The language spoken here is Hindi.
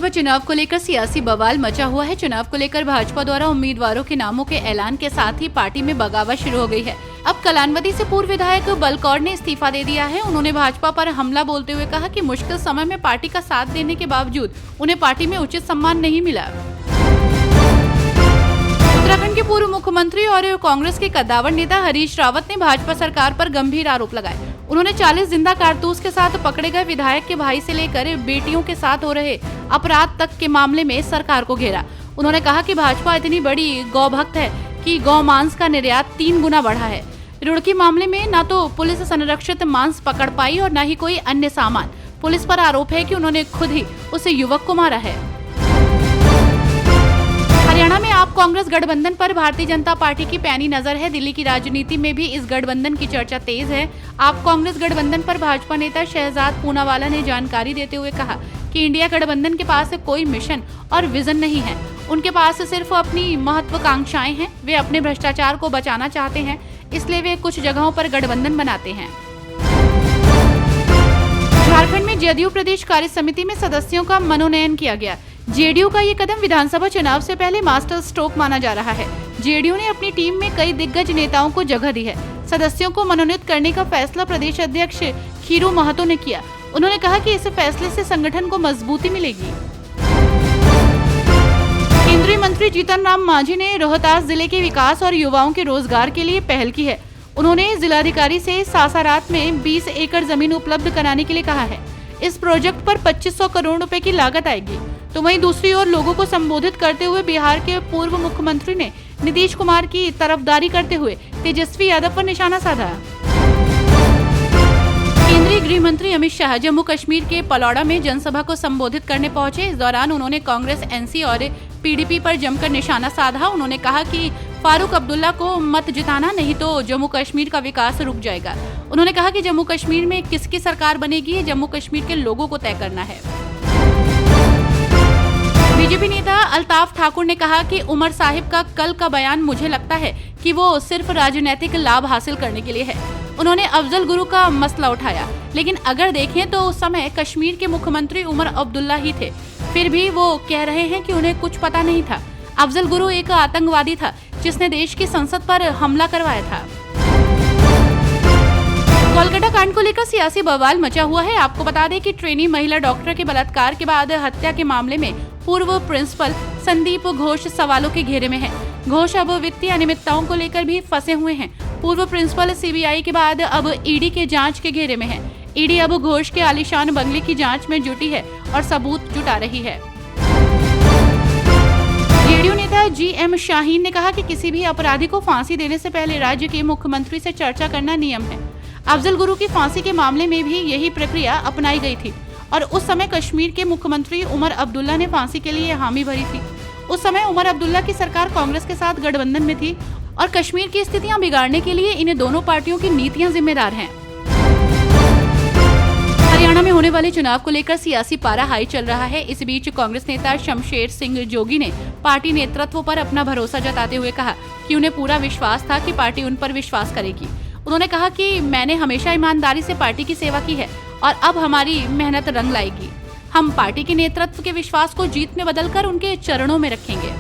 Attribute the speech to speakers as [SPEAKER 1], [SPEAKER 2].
[SPEAKER 1] विधानसभा चुनाव को लेकर सियासी बवाल मचा हुआ है। चुनाव को लेकर भाजपा द्वारा उम्मीदवारों के नामों के ऐलान के साथ ही पार्टी में बगावत शुरू हो गई है। अब कलानवदी से पूर्व विधायक बलकौर ने इस्तीफा दे दिया है। उन्होंने भाजपा पर हमला बोलते हुए कहा कि मुश्किल समय में पार्टी का साथ देने के बावजूद उन्हें पार्टी में उचित सम्मान नहीं मिला। उत्तराखंड के पूर्व मुख्यमंत्री और कांग्रेस के कद्दावर नेता हरीश रावत ने भाजपा सरकार पर गंभीर आरोप लगाए। उन्होंने 40 जिंदा कारतूस के साथ पकड़े गए विधायक के भाई से लेकर बेटियों के साथ हो रहे अपराध तक के मामले में सरकार को घेरा। उन्होंने कहा कि भाजपा इतनी बड़ी गौ भक्त है कि गौ मांस का निर्यात 3 गुना बढ़ा है। रुड़की मामले में न तो पुलिस संरक्षित मांस पकड़ पाई और न ही कोई अन्य सामान। पुलिस पर आरोप है कि उन्होंने खुद ही उस युवक को मारा है। हरियाणा में आप कांग्रेस गठबंधन पर भारतीय जनता पार्टी की पैनी नजर है। दिल्ली की राजनीति में भी इस गठबंधन की चर्चा तेज है। आप कांग्रेस गठबंधन पर भाजपा नेता शहजाद पूनावाला ने जानकारी देते हुए कहा कि इंडिया गठबंधन के पास कोई मिशन और विजन नहीं है। उनके पास सिर्फ अपनी महत्वाकांक्षाएं हैं। वे अपने भ्रष्टाचार को बचाना चाहते हैं, इसलिए वे कुछ जगहों पर गठबंधन बनाते हैं। झारखंड में जदयू प्रदेश कार्य समिति में सदस्यों का मनोनयन किया गया। जेडीयू का ये कदम विधानसभा चुनाव से पहले मास्टर स्ट्रोक माना जा रहा है। जेडीयू ने अपनी टीम में कई दिग्गज नेताओं को जगह दी है। सदस्यों को मनोनीत करने का फैसला प्रदेश अध्यक्ष खीरू महतो ने किया। उन्होंने कहा कि इस फैसले से संगठन को मजबूती मिलेगी। केंद्रीय मंत्री जीतन राम मांझी ने रोहतास जिले के विकास और युवाओं के रोजगार के लिए पहल की है। उन्होंने जिलाधिकारी से सासारात में 20 एकड़ जमीन उपलब्ध कराने के लिए कहा है। इस प्रोजेक्ट पर 2500 करोड़ रुपए की लागत आएगी। तो वहीं दूसरी ओर लोगों को संबोधित करते हुए बिहार के पूर्व मुख्यमंत्री ने नीतीश कुमार की तरफदारी करते हुए तेजस्वी यादव पर निशाना साधा। केंद्रीय गृह मंत्री अमित शाह जम्मू कश्मीर के पलौड़ा में जनसभा को संबोधित करने पहुंचे। इस दौरान उन्होंने कांग्रेस, एनसी और पीडीपी पर जमकर निशाना साधा। उन्होंने कहा कि फारूक अब्दुल्ला को मत जिताना, नहीं तो जम्मू कश्मीर का विकास रुक जाएगा। उन्होंने कहा कि जम्मू कश्मीर में किसकी सरकार बनेगी, ये जम्मू कश्मीर के लोगों को तय करना है। बीजेपी नेता अल्ताफ ठाकुर ने कहा कि उमर साहिब का कल का बयान मुझे लगता है कि वो सिर्फ राजनीतिक लाभ हासिल करने के लिए है। उन्होंने अफजल गुरु का मसला उठाया, लेकिन अगर देखें तो उस समय कश्मीर के मुख्यमंत्री उमर अब्दुल्ला ही थे। फिर भी वो कह रहे हैं कि उन्हें कुछ पता नहीं था। अफजल गुरु एक आतंकवादी था जिसने देश की संसद पर हमला करवाया था। कोलकाता कांड को लेकर सियासी बवाल मचा हुआ है। आपको बता दें कि ट्रेनी महिला डॉक्टर के बलात्कार के बाद हत्या के मामले में पूर्व प्रिंसिपल संदीप घोष सवालों के घेरे में है। घोष अब वित्तीय अनियमितताओं को लेकर भी फंसे हुए हैं। पूर्व प्रिंसिपल सीबीआई के बाद अब ईडी के जांच के घेरे में है। ईडी अब घोष के आलीशान बंगले की जांच में जुटी है और सबूत जुटा रही है। जेडीयू नेता जीएम शाहीन ने कहा कि किसी भी अपराधी को फांसी देने से पहले राज्य के मुख्यमंत्री से चर्चा करना नियम है। अफजल गुरु की फांसी के मामले में भी यही प्रक्रिया अपनाई गई थी और उस समय कश्मीर के मुख्यमंत्री उमर अब्दुल्ला ने फांसी के लिए हामी भरी थी। उस समय उमर अब्दुल्ला की सरकार कांग्रेस के साथ गठबंधन में थी और कश्मीर की स्थितियां बिगाड़ने के लिए इन दोनों पार्टियों की नीतियां जिम्मेदार हैं। हरियाणा में होने वाले चुनाव को लेकर सियासी पारा हाई चल रहा है। इस बीच कांग्रेस नेता शमशेर सिंह जोगी ने पार्टी नेतृत्व पर अपना भरोसा जताते हुए कहा कि उन्हें पूरा विश्वास था कि पार्टी उन पर विश्वास करेगी। उन्होंने कहा कि मैंने हमेशा ईमानदारी से पार्टी की सेवा की है और अब हमारी मेहनत रंग लाएगी। हम पार्टी के नेतृत्व के विश्वास को जीत में बदलकर उनके चरणों में रखेंगे।